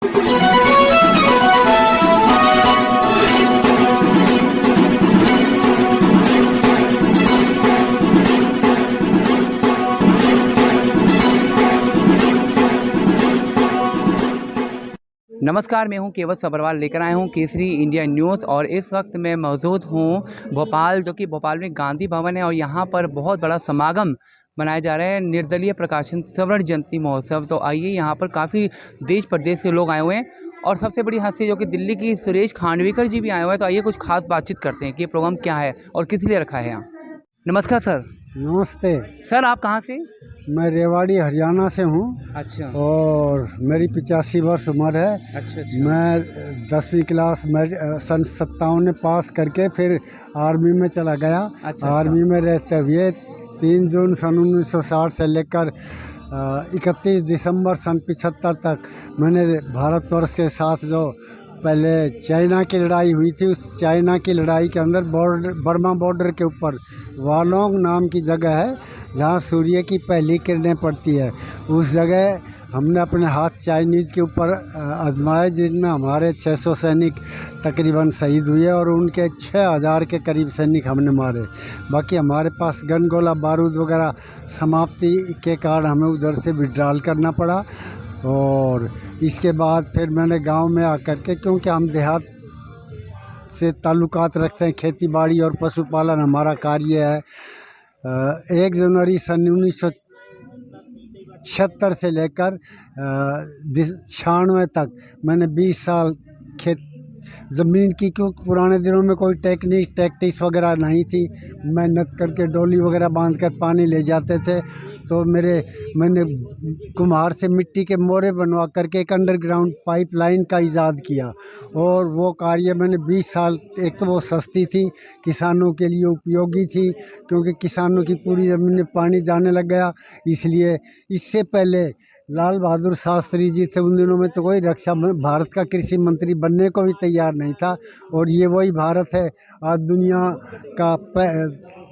नमस्कार, मैं हूं केवल सब्रवाल, लेकर आया हूं केसरी इंडिया न्यूज़। और इस वक्त मैं मौजूद हूं भोपाल, जो कि भोपाल में गांधी भवन है और यहां पर बहुत बड़ा समागम मनाया जा रहा है, निर्दलीय प्रकाशन स्वर्ण जयंती महोत्सव। तो आइए, यहां पर काफ़ी देश प्रदेश से लोग आए हुए हैं और सबसे बड़ी हस्ती जो कि दिल्ली की सुरेश खांडविकर जी भी आए हुए हैं। तो आइए कुछ खास बातचीत करते हैं कि ये प्रोग्राम क्या है और किस लिए रखा है यहाँ। नमस्कार सर। नमस्ते। सर, आप कहाँ से? मैं रेवाड़ी हरियाणा से हूँ। अच्छा। और मेरी 85 वर्ष उम्र है। अच्छा अच्छा। मैं 10वीं क्लास में सन 57 में पास करके फिर आर्मी में चला गया। अच्छा। आर्मी में रहते हुए 3 जून सन 1960 से लेकर 31 दिसंबर सन 75 तक मैंने भारतवर्ष के साथ जो पहले चाइना की लड़ाई हुई थी, उस चाइना की लड़ाई के अंदर बर्मा बॉर्डर के ऊपर वालोंग नाम की जगह है जहाँ सूर्य की पहली किरणें पड़ती है। उस जगह हमने अपने हाथ चाइनीज़ के ऊपर आजमाए, जिसमें हमारे 600 सैनिक तकरीबन शहीद हुए और उनके 6000 के करीब सैनिक हमने मारे। बाकी हमारे पास गन गोला बारूद वगैरह समाप्ति के कारण हमें उधर से विड्रॉल करना पड़ा। और इसके बाद फिर मैंने गांव में आकर के, क्योंकि हम देहात से ताल्लुकात रखते हैं, खेती बाड़ी और पशुपालन हमारा कार्य है। 1 जनवरी सन 1976 से लेकर 96 तक मैंने 20 साल खेत ज़मीन की, क्योंकि पुराने दिनों में कोई टैक्टिक्स वगैरह नहीं थी, मेहनत करके डोली वगैरह बांधकर पानी ले जाते थे। तो मैंने कुम्हार से मिट्टी के मोरे बनवा करके एक अंडरग्राउंड पाइपलाइन का इजाद किया और वो कार्य मैंने 20 साल। एक तो वो सस्ती थी, किसानों के लिए उपयोगी थी, क्योंकि किसानों की पूरी ज़मीन में पानी जाने लग गया। इसलिए इससे पहले लाल बहादुर शास्त्री जी थे, उन दिनों में तो कोई भारत का कृषि मंत्री बनने को भी तैयार नहीं था। और ये वही भारत है आज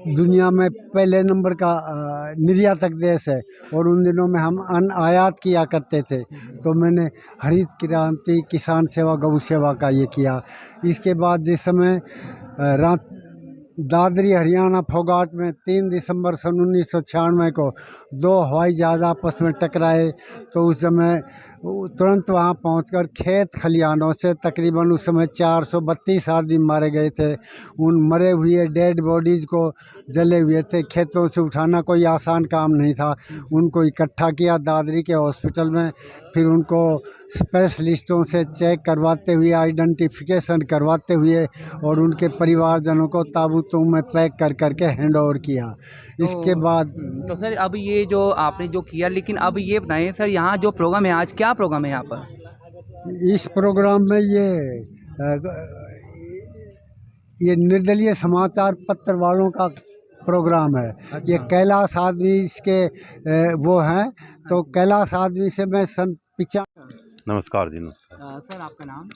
दुनिया में पहले नंबर का निर्यातक देश है। और उन दिनों में हम अन्न आयात किया करते थे। तो मैंने हरित क्रांति, किसान सेवा, गौ सेवा का ये किया। इसके बाद जिस समय दादरी हरियाणा फोगाट में 3 दिसंबर सन 1996 को 2 हवाई जहाज़ आपस में टकराए, तो उस समय तुरंत वहां पहुंचकर खेत खलिहानों से तकरीबन उस समय 432 आदमी मारे गए थे। उन मरे हुए डेड बॉडीज़ को, जले हुए थे, खेतों से उठाना कोई आसान काम नहीं था। उनको इकट्ठा किया दादरी के हॉस्पिटल में, फिर उनको स्पेशलिस्टों से चेक करवाते हुए, आइडेंटिफिकेशन करवाते हुए और उनके परिवारजनों को ताबूतों में पैक करके हैंड ओवर किया। इसके बाद तो सर, अब ये जो आपने जो किया, लेकिन अब ये बताएं सर, यहाँ जो प्रोग्राम है आज, क्या प्रोग्राम है यहाँ पर? इस प्रोग्राम में ये निर्दलीय समाचार पत्र वालों का प्रोग्राम है। अच्छा। ये कैलाश आदमी इसके वो हैं। तो कैलाश आदमी से मैं सन 95। नमस्कार जी। नमस्कार सर, आपका नाम?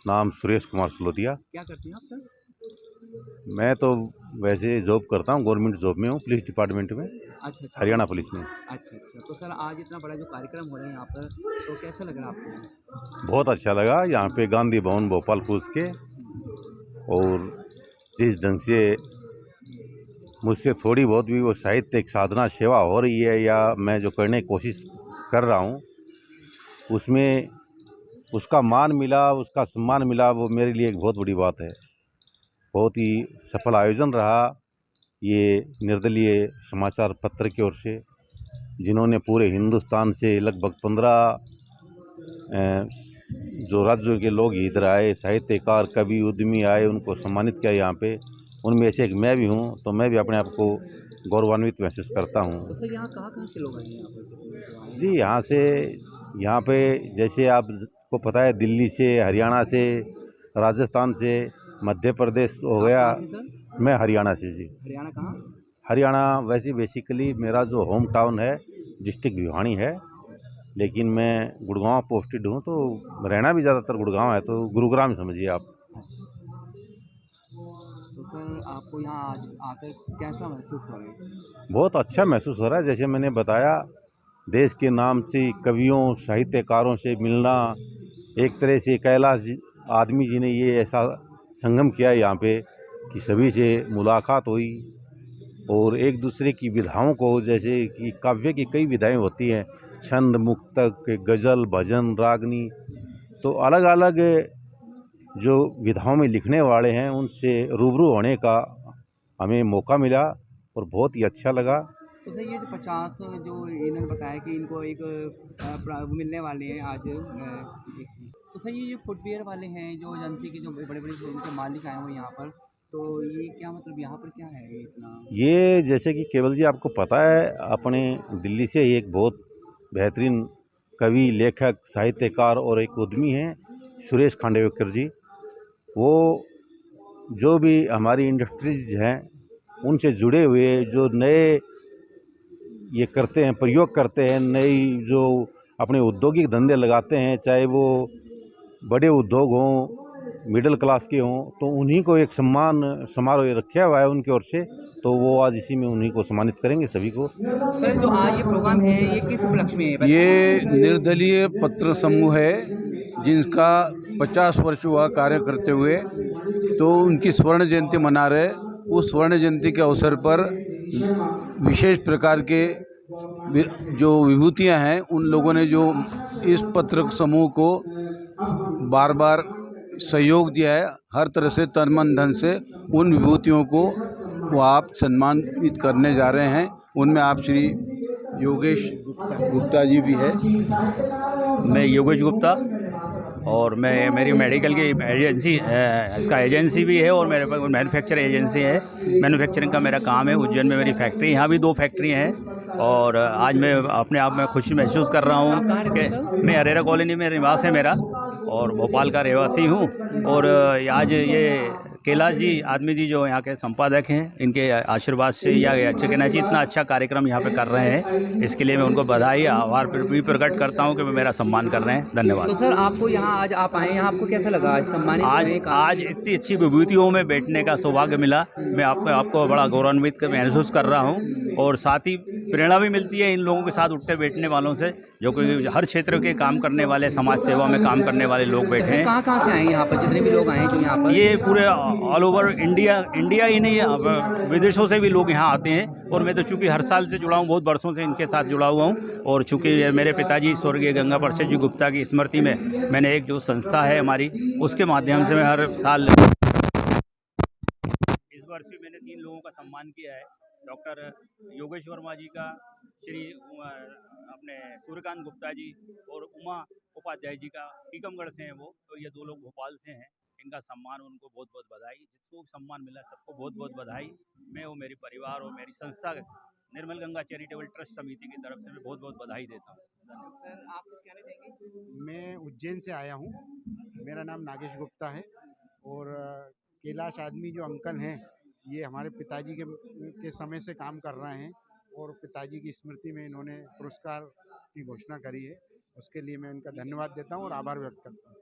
नाम सुरेश कुमार सलोदिया। क्या करते हैं आप सर? मैं तो वैसे जॉब करता हूँ, गवर्नमेंट जॉब में हूँ, पुलिस डिपार्टमेंट में। अच्छा अच्छा। हरियाणा पुलिस में। अच्छा अच्छा। तो सर, आज इतना बड़ा जो कार्यक्रम हो रहा है यहाँ पर, तो कैसा लग रहा है आपको? बहुत अच्छा लगा। यहाँ पे गांधी भवन भोपाल पुलिस के, और जिस ढंग से मुझसे थोड़ी बहुत भी वो साहित्यिक साधना सेवा हो रही है, या मैं जो करने की कोशिश कर रहा हूँ, उसमें उसका मान मिला, उसका सम्मान मिला, वो मेरे लिए एक बहुत बड़ी बात है। बहुत ही सफल आयोजन रहा ये निर्दलीय समाचार पत्र की ओर से, जिन्होंने पूरे हिंदुस्तान से लगभग 15 जो राज्यों के लोग इधर आए, साहित्यकार, कवि, उद्यमी आए, उनको सम्मानित किया यहाँ पे। उनमें से एक मैं भी हूँ, तो मैं भी अपने आप को गौरवान्वित महसूस करता हूँ। तो सर, यहाँ कहाँ से लोग आए हैं यहाँ पर? जी, यहाँ पे जैसे आपको पता है, दिल्ली से, हरियाणा से, राजस्थान से, मध्य प्रदेश हो गया। मैं हरियाणा से जी। हरियाणा कहाँ? हरियाणा वैसे बेसिकली मेरा जो होम टाउन है डिस्ट्रिक्ट भिवानी है, लेकिन मैं गुड़गांव पोस्टेड हूँ, तो रहना भी ज़्यादातर गुड़गांव है, तो गुरुग्राम समझिए आप। तो सर, आपको यहाँ आज आकर कैसा महसूस हो रहा है? बहुत अच्छा महसूस हो रहा है। जैसे मैंने बताया, देश के नाम से कवियों, साहित्यकारों से मिलना, एक तरह से कैलाश आदमी जी ने ये ऐसा संगम किया यहाँ पे कि सभी से मुलाकात हुई और एक दूसरे की विधाओं को, जैसे कि काव्य की कई विधाएं होती हैं, छंद, मुक्तक, गज़ल, भजन, रागनी, तो अलग अलग जो विधाओं में लिखने वाले हैं उनसे रूबरू होने का हमें मौका मिला और बहुत ही अच्छा लगा। तो सर ये जो 50 जो इन्होंने बताया कि इनको एक मिलने वाले हैं आज तो सर ये जो फुटवियर वाले हैं जो एजेंसी के जो बड़े बड़े उनके मालिक आए हुए यहाँ पर, तो ये क्या मतलब यहाँ पर क्या है ये इतना? ये जैसे कि केवल जी आपको पता है, अपने दिल्ली से एक बहुत बेहतरीन कवि, लेखक, साहित्यकार और एक उद्यमी हैं सुरेश खांडेकर जी। वो जो भी हमारी इंडस्ट्रीज हैं उनसे जुड़े हुए जो नए ये करते हैं, प्रयोग करते हैं, नई जो अपने औद्योगिक धंधे लगाते हैं, चाहे वो बड़े उद्योग हों, मिडिल क्लास के हों, तो उन्हीं को एक सम्मान समारोह रखा हुआ है उनकी ओर से, तो वो आज इसी में उन्हीं को सम्मानित करेंगे सभी को। सर जो आज ये प्रोग्राम है ये किस उपलक्ष्य में है? ये निर्दलीय पत्र समूह है जिनका 50 वर्ष हुआ कार्य करते हुए, तो उनकी स्वर्ण जयंती मना रहे। उस स्वर्ण जयंती के अवसर पर विशेष प्रकार के जो विभूतियां हैं उन लोगों ने जो इस पत्र समूह को बार बार सहयोग दिया है, हर तरह से तन मन धन से, उन विभूतियों को वो आप सम्मानित करने जा रहे हैं। उनमें आप श्री योगेश गुप्ता जी भी है। मैं योगेश गुप्ता और मैं मेरी मेडिकल की एजेंसी इसका एजेंसी भी है और मेरे पास मैन्युफैक्चरिंग एजेंसी है। मैन्युफैक्चरिंग का मेरा काम है। उज्जैन में मेरी फैक्ट्री, यहाँ भी 2 फैक्ट्री हैं और आज मैं अपने आप में खुशी महसूस कर रहा हूँ कि मैं अरेरा कॉलोनी में निवास है मेरा और भोपाल का रहवासी हूँ। और आज ये कैलाश जी आदमी जी जो यहाँ के संपादक हैं, इनके आशीर्वाद से या अच्छा कहना चाहिए इतना अच्छा कार्यक्रम यहाँ पे कर रहे हैं, इसके लिए मैं उनको बधाई आभार भी प्रकट करता हूँ कि वो मेरा सम्मान कर रहे हैं। धन्यवाद। तो सर आपको यहाँ आज आप आए हैं, आपको कैसा लगा आज सम्मानित हुए? आज इतनी अच्छी विभूतियों में बैठने का सौभाग्य मिला। मैं आपको बड़ा गौरवान्वित महसूस कर रहा हूँ और साथ ही प्रेरणा भी मिलती है इन लोगों के साथ उठते बैठने वालों से, जो कि हर क्षेत्र के काम करने वाले, समाज सेवा में काम करने वाले लोग बैठे हैं। कहाँ से आए यहाँ पर जितने भी लोग आए हैं जो यहाँ पर? ये पूरे ऑल ओवर इंडिया ही नहीं, विदेशों से भी लोग यहाँ आते हैं। और मैं तो चूँकि हर साल से जुड़ा हूँ, बहुत वर्षों से इनके साथ जुड़ा हुआ हूँ। और चूँकि मेरे पिताजी स्वर्गीय गंगा प्रसाद जी गुप्ता की स्मृति में मैंने एक जो संस्था है हमारी, उसके माध्यम से मैं हर साल, इस वर्ष भी मैंने 3 लोगों का सम्मान किया है। डॉक्टर योगेश वर्मा जी का, श्री अपने सूर्यकांत गुप्ता जी और उमा उपाध्याय जी का, टीकमगढ़ से हैं वो, तो ये 2 लोग भोपाल से हैं। इनका सम्मान, उनको बहुत बहुत बधाई। जिसको सम्मान मिला सबको बहुत बहुत बधाई। मैं और मेरे परिवार और मेरी संस्था निर्मल गंगा चैरिटेबल ट्रस्ट समिति की तरफ से मैं बहुत बहुत बधाई देता हूँ। सर आप कुछ कहना चाहेंगे? मैं उज्जैन से आया हूँ। मेरा नाम नागेश गुप्ता है और कैलाश आदमी जो अंकल हैं, ये हमारे पिताजी के समय से काम कर रहे हैं और पिताजी की स्मृति में इन्होंने पुरस्कार की घोषणा करी है। उसके लिए मैं इनका धन्यवाद देता हूँ और आभार व्यक्त करता हूँ।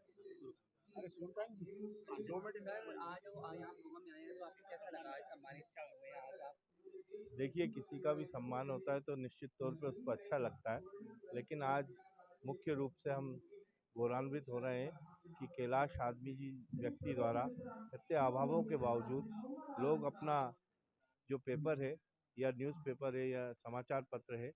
देखिए, किसी का भी सम्मान होता है तो निश्चित तौर पे उसको अच्छा लगता है, लेकिन आज मुख्य रूप से हम गौरवान्वित हो रहे हैं कि कैलाश आदमी जी व्यक्ति द्वारा इतने अभावों के बावजूद लोग अपना जो पेपर है या न्यूज़पेपर है या समाचार पत्र है,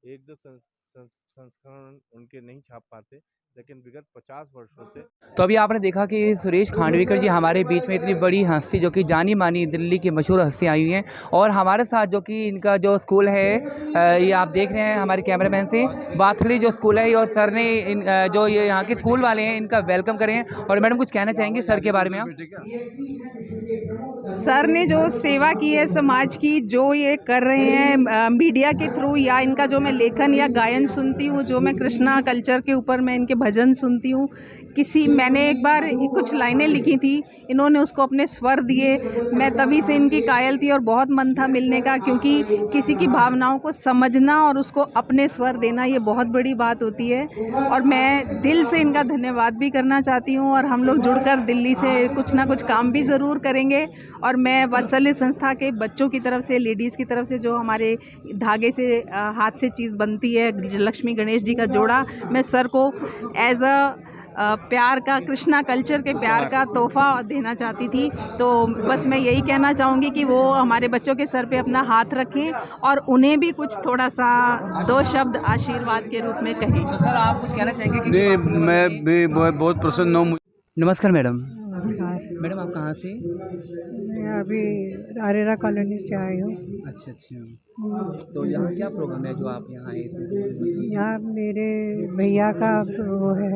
1-2 संस्करण उनके नहीं छाप पाते, लेकिन विगत 50 वर्षों से। तो अभी आपने देखा कि सुरेश खांडविकर जी हमारे बीच में, इतनी बड़ी हस्ती जो कि जानी मानी दिल्ली की मशहूर हस्ती आई हुई हैं, और हमारे साथ जो कि इनका जो स्कूल है, ये आप देख रहे हैं हमारे कैमरामैन से, बाथली जो स्कूल है, और सर ने जो ये यहाँ के स्कूल वाले हैं इनका वेलकम करें। और मैडम कुछ कहना चाहेंगे सर के बारे में आप? सर ने जो सेवा की है समाज की, जो ये कर रहे हैं मीडिया के थ्रू, या इनका जो मैं लेखन या गायन सुनती हूँ, जो मैं कृष्णा कल्चर के ऊपर मैं इनके भजन सुनती हूँ। मैंने एक बार कुछ लाइनें लिखी थी, इन्होंने उसको अपने स्वर दिए। मैं तभी से इनकी कायल थी और बहुत मन था मिलने का, क्योंकि किसी की भावनाओं को समझना और उसको अपने स्वर देना, ये बहुत बड़ी बात होती है। और मैं दिल से इनका धन्यवाद भी करना चाहती हूँ। और हम लोग जुड़कर दिल्ली से कुछ ना कुछ काम भी ज़रूर करेंगे। और मैं वात्सल्य संस्था के बच्चों की तरफ से, लेडीज़ की तरफ से, जो हमारे धागे से हाथ से चीज़ बनती है, लक्ष्मी गणेश जी का जोड़ा, मैं सर को एज अ प्यार का, कृष्णा कल्चर के प्यार का तोहफा देना चाहती थी। तो बस मैं यही कहना चाहूँगी कि वो हमारे बच्चों के सर पे अपना हाथ रखें और उन्हें भी कुछ थोड़ा सा 2 शब्द आशीर्वाद के रूप में कहें। तो सर आप कुछ कहना चाहेंगे कि नहीं, मैं भी बहुत प्रसन्न हूँ। नमस्कार मैडम। नमस्कार। मैडम आप कहाँ से? मैं अभी आरेरा कॉलोनी से आई हूँ। अच्छा अच्छा। तो यहाँ क्या प्रोग्राम है जो आप यहाँ आए थे? यहाँ मेरे भैया का वो है,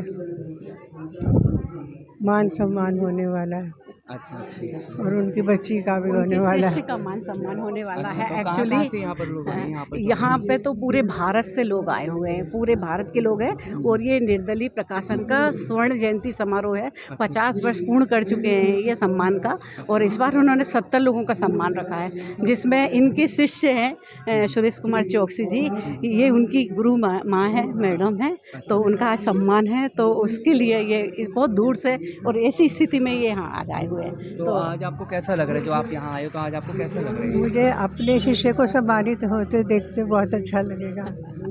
मान सम्मान होने वाला है। अच्छा अच्छा। और उनकी बच्ची का भी होने वाला है। शिष्य का मान सम्मान होने वाला अच्छा, है। तो एक्चुअली कहाँ से यहाँ पर लोग आए हैं? यहाँ पे तो पूरे भारत से लोग आए हुए हैं, पूरे भारत के लोग हैं। और ये निर्दलीय प्रकाशन का स्वर्ण जयंती समारोह है। 50 वर्ष पूर्ण कर चुके हैं ये सम्मान का, और इस बार उन्होंने 70 लोगों का सम्मान रखा है, जिसमें इनके शिष्य हैं सुरेश कुमार चौकसी जी। ये उनकी गुरु माँ है, मैडम है, तो उनका आज सम्मान है। तो उसके लिए ये बहुत दूर से और ऐसी स्थिति में ये यहाँ आज आए हुए हैं। तो आज आपको कैसा लग रहा है जो आप यहाँ आए हो? तो आज आपको कैसा लग रहा है? मुझे अपने शिष्य को सम्मानित होते देखते बहुत अच्छा लगेगा।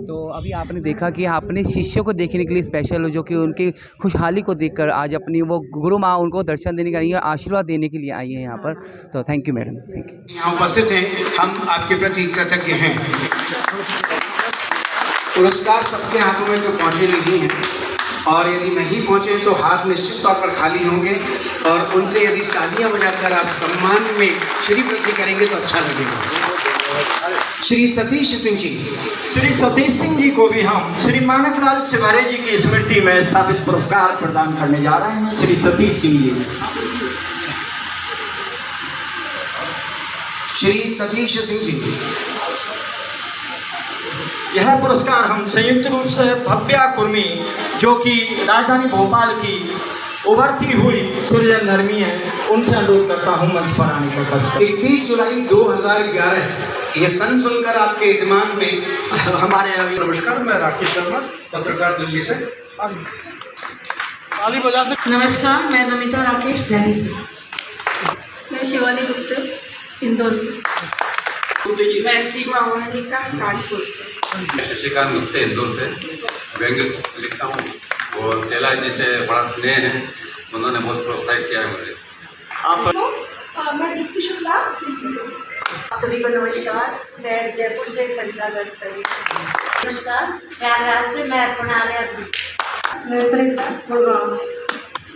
तो अभी आपने देखा कि अपने शिष्यों को देखने के लिए स्पेशल, जो कि उनकी खुशहाली को देखकर आज अपनी वो गुरु माँ उनको दर्शन देने के लिए, आशीर्वाद देने के लिए आई है यहाँ पर। तो thank you madam, thank you. यहाँ उपस्थित हैं, हम आपके प्रति कृतज्ञ हैं। पुरस्कार सबके हाथों में तो पहुँचे नहीं हैं, और यदि नहीं पहुँचे तो हाथ निश्चित तौर पर खाली होंगे, और उनसे यदि तालियां बजाकर आप सम्मान में श्री वृद्धि करेंगे तो अच्छा लगेगा। श्री सतीश सिंह जी। श्री सतीश सिंह जी को भी हम श्री मानकलाल सिवारे जी की स्मृति में स्थापित पुरस्कार प्रदान करने जा रहे हैं। श्री सतीश सिंह जी। श्री सतीश सिंह जी। यह पुरस्कार हम संयुक्त रूप से भव्या कुर्मी, जो कि राजधानी भोपाल की उभरती हुई सूर्य नरमी है, उनसे अनुरोध करता हूँ मंच पर आने का। 31 जुलाई 2011 ये सन सुनकर आपके एहतमाम में हमारे नमस्कार, मैं राकेश शर्मा, पत्रकार दिल्ली से। नमस्कार, मैं नमिता राकेश, दिल्ली से। मैं शिवानी गुप्ता, इंदौर से। मैं सीमा मोहनिका, कानपुर से। मैं शशिकांत गुप्ता, इंदौर से व्यंग लिखता हूँ, और कैलाश जी से बड़ा स्नेह है, उन्होंने बहुत प्रोत्साहित किया है मुझे। मैं दीप्ति शुक्ला, दिल्ली से। सभी को नमस्कार, मैं जयपुर से संजना दत्तरी। नमस्कार, प्रयागराज से मैं अर्पणा गुड़गांव।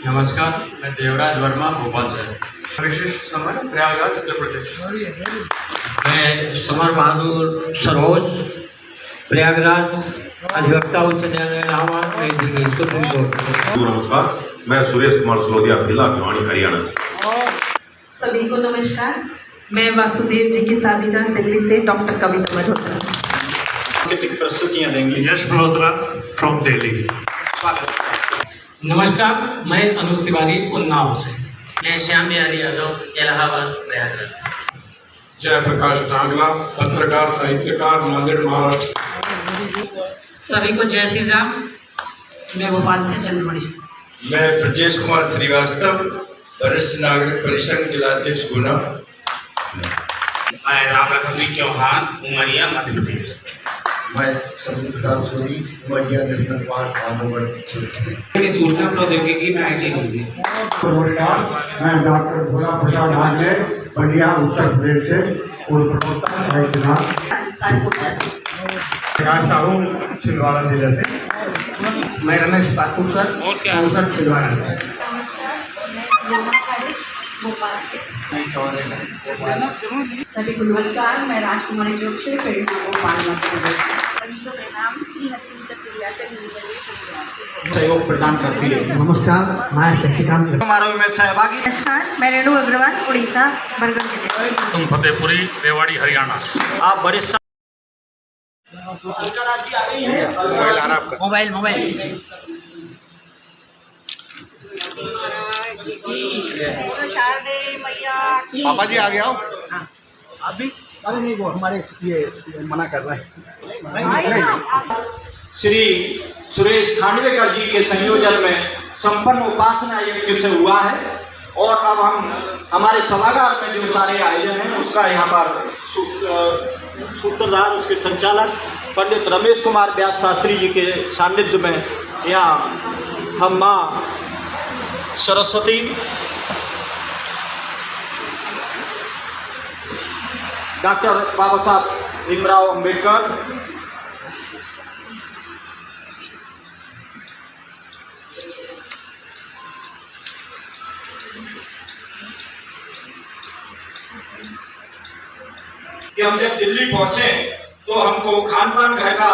नमस्कार, मैं देवराज वर्मा, भोपाल से। समय प्रयागराज, उत्तर प्रदेश। मैं समर बहादुर सरोज, प्रयागराज, अधिवक्ता उच्च न्यायालय इलाहाबाद, नई दिल्ली, सुप्रीम कोर्ट। नमस्कार, मैं सुरेश कुमार सलोदिया, भिला भिवानी, हरियाणा से। सभी को नमस्कार, मैं वासुदेव जी की साथीदार, दिल्ली से डॉक्टर कविता मल्होत्रा। प्रस्तुतियाँ देंगे यश मल्होत्रा फ्रॉम दिल्ली। नमस्कार, मैं अनुज तिवारी, उन्नाव से। मैं श्याम बिहारी यादव, इलाहाबाद, प्रयागराज। जयप्रकाश नागला, पत्रकार साहित्यकार, नांदेड़, महाराष्ट्र। सभी को जय श्री राम, मैं भोपाल से चंद्रमणि। मैं ब्रजेश कुमार श्रीवास्तव, वरिष्ठ नागरिक परिषद जिलाध्यक्ष गुना। मैं राम लखन चौहान, उमरिया, मध्य प्रदेश। मैं सभी प्रसाद सोनी, उमरिया नेशनल पार्क, आंध्र प्रदेश। सूचना प्रौद्योगिकी में आईटी होगी। नमस्कार, मैं डॉक्टर भोला प्रसाद आंजे, बलिया, उत्तर प्रदेश से, और प्रवक्ता साहित्यकार। राहुल, छिंदवाड़ा जिले से। मैं रमेश ठाकुर सर, सांसद छिंदवाड़ा से। सभी को नमस्कार, मैं राजकुमारी जोशी, भोपाल, मध्य प्रदेश। सहयोग प्रदान करती है। नमस्कार, मैं शशिकांत समारोह में सहभागी। नमस्कार, मैं रेणु अग्रवाल, उड़ीसा, बरगढ़ जिले। तुम फतेहपुरी, रेवाड़ी, हरियाणा से। आप बड़े मोबाइल पापा जी आ गया हो। अभी अरे नहीं, वो हमारे ये मना कर रहे हैं। श्री सुरेश खांडवेकर जी के संयोजन में संपन्न उपासना यज्ञ से हुआ है, और अब हम हमारे सभागार में जो सारे आयोजन हैं उसका यहाँ पर सूत्रधार, उसके संचालक पंडित रमेश कुमार व्यास शास्त्री जी के सानिध्य में यहाँ हम माँ सरस्वती, डॉक्टर बाबा साहब भीमराव अम्बेडकर, कि हम जब दिल्ली पहुंचे तो हमको खान पान घर का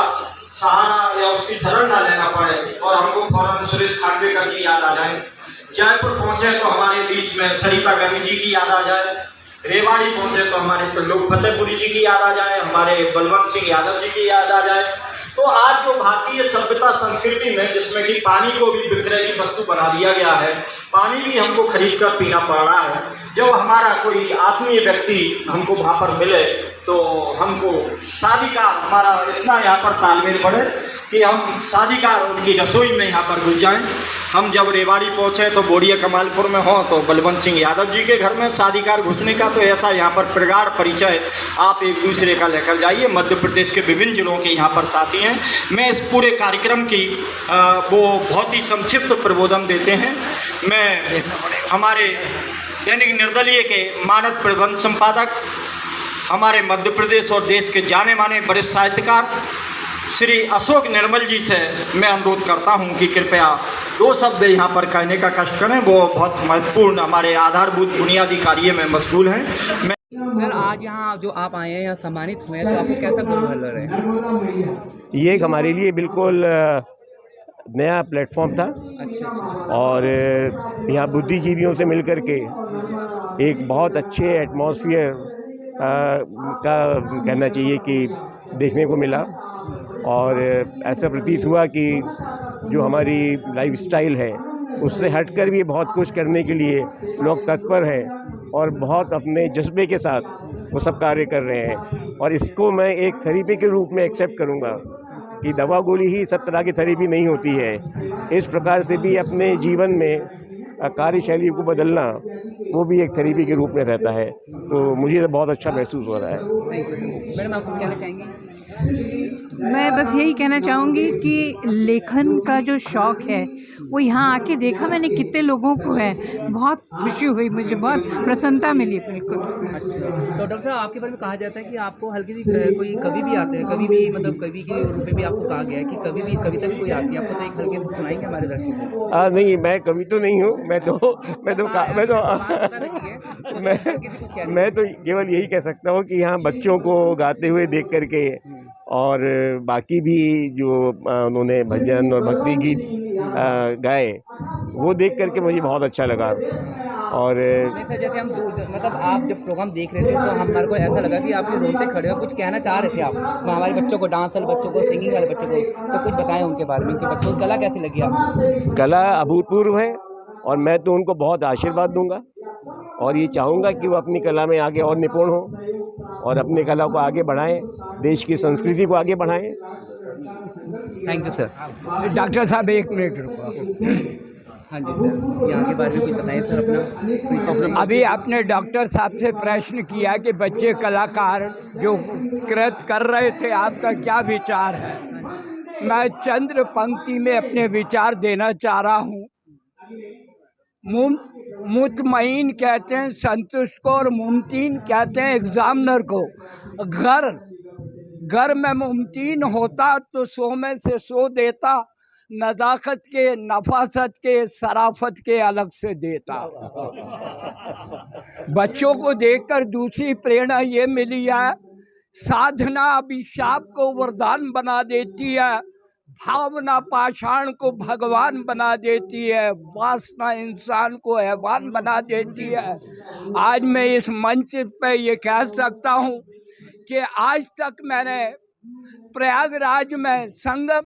सहारा या उसकी शरण ना लेना पड़े और हमको फौरन सुरेश खानवेकर की याद आ जाए। जयपुर पहुंचे तो हमारे बीच में सरिता गर्ग जी की याद आ जाए। रेवाड़ी पहुंचे तो हमारे त्रिलोक फतेहपुरी जी की याद आ जाए, हमारे बलवंत सिंह यादव जी की याद आ जाए। तो आज जो भारतीय सभ्यता संस्कृति में जिसमें कि पानी को भी विक्रय की वस्तु बना दिया गया है, पानी भी हमको खरीद कर पीना पड़ रहा है। जब हमारा कोई आत्मीय व्यक्ति हमको वहाँ पर मिले तो हमको शादीकार हमारा इतना यहाँ पर तालमेल बढ़े कि हम शादीकार उनकी रसोई में यहाँ पर घुस जाएं। हम जब रेवाड़ी पहुँचे तो बोड़िया कमालपुर में हो तो बलवंत सिंह यादव जी के घर में शादीकार घुसने का तो ऐसा यहाँ पर प्रगाढ़ परिचय आप एक दूसरे का लेकर जाइए। मध्य प्रदेश के विभिन्न जिलों के यहाँ पर साथी हैं। मैं इस पूरे कार्यक्रम की वो बहुत ही संक्षिप्त प्रबोधन देते हैं। मैं हमारे दैनिक निर्दलीय के मानद प्रबंध संपादक, हमारे मध्य प्रदेश और देश के जाने माने वरिष्ठ साहित्यकार श्री अशोक निर्मल जी से मैं अनुरोध करता हूं कि कृपया 2 शब्द यहाँ पर कहने का कष्ट करें। वो बहुत महत्वपूर्ण हमारे आधारभूत बुनियादी कार्य में मशगूल हैं। मैं सर, आज यहाँ जो आप आए हैं, यहाँ सम्मानित हुए हैं, तो आपको कैसा महसूस हो रहा है? ये हमारे लिए बिल्कुल नया प्लेटफॉर्म था। अच्छा। और यहाँ बुद्धिजीवियों से मिलकर के एक बहुत अच्छे एटमॉस्फेयर का कहना चाहिए कि देखने को मिला। और ऐसा प्रतीत हुआ कि जो हमारी लाइफस्टाइल है उससे हटकर भी बहुत कुछ करने के लिए लोग तत्पर हैं और बहुत अपने जज्बे के साथ वो सब कार्य कर रहे हैं। और इसको मैं एक थेरेपी के रूप में एक्सेप्ट करूँगा कि दवा गोली ही सब तरह की थेरेपी नहीं होती है। इस प्रकार से भी अपने जीवन में कार्यशैली को बदलना वो भी एक थेरेपी के रूप में रहता है। तो मुझे तो बहुत अच्छा महसूस हो रहा है। मैडम, आप कुछ कहना चाहेंगी? मैं बस यही कहना चाहूँगी कि लेखन का जो शौक़ है वो यहाँ आके देखा मैंने कितने लोगों को है, बहुत खुशी हुई, मुझे बहुत प्रसन्नता मिली। बिल्कुल। अच्छा, तो डॉक्टर साहब, आपके बारे में कहा जाता है कि आपको हल्की सी कोई कवि भी आते हैं, कभी भी मतलब कवि के रूप में भी आपको कहा गया है कि कभी भी कविता भी कोई आती है आपको, तो एक हल्के से सुनाएंगे हमारे दर्शकों को? नहीं, मैं कवि तो नहीं हूँ। मैं तो केवल यही कह सकता हूँ कि यहाँ बच्चों को गाते हुए देख करके और बाकी भी जो उन्होंने भजन और भक्ति गीत गाए वो देख करके मुझे बहुत अच्छा लगा। और जैसे हम मतलब आप जब प्रोग्राम देख रहे थे तो हमारे को ऐसा लगा कि आप रोते खड़े हो, कुछ कहना चाह रहे थे आप हमारे बच्चों को, डांस वाले बच्चों को, सिंगिंग वाले बच्चों को, तो कुछ बताएं उनके बारे में कि बच्चों की कला कैसी लगी आपको? कला अभूतपूर्व है और मैं तो उनको बहुत आशीर्वाद दूंगा और ये चाहूँगा कि वो अपनी कला में आगे और निपुण हो और अपनी कला को आगे बढ़ाएं, देश की संस्कृति को आगे बढ़ाएं। Thank you sir. डॉक्टर साहब, 1 मिनट रुको। हाँ जी सर, यहाँ के बारे में कुछ बताइए सर अपना। अभी आपने डॉक्टर साहब से प्रश्न किया कि बच्चे कलाकार जो कृत कर रहे थे, आपका क्या विचार है? मैं चंद्र पंक्ति में अपने विचार देना चाह रहा हूँ। मुतमईन कहते हैं संतुष्ट को और मुमतीन कहते हैं एग्जामिनर को। घर में मुमतीन होता तो 100 में से 100 देता, नज़ाकत के, नफासत के, शराफत के अलग से देता। बच्चों को देखकर दूसरी प्रेरणा ये मिली है, साधना अभिशाप को वरदान बना देती है, भावना पाषाण को भगवान बना देती है, वासना इंसान को हैवान बना देती है। आज मैं इस मंच पे ये कह सकता हूँ कि आज तक मैंने प्रयागराज में संगम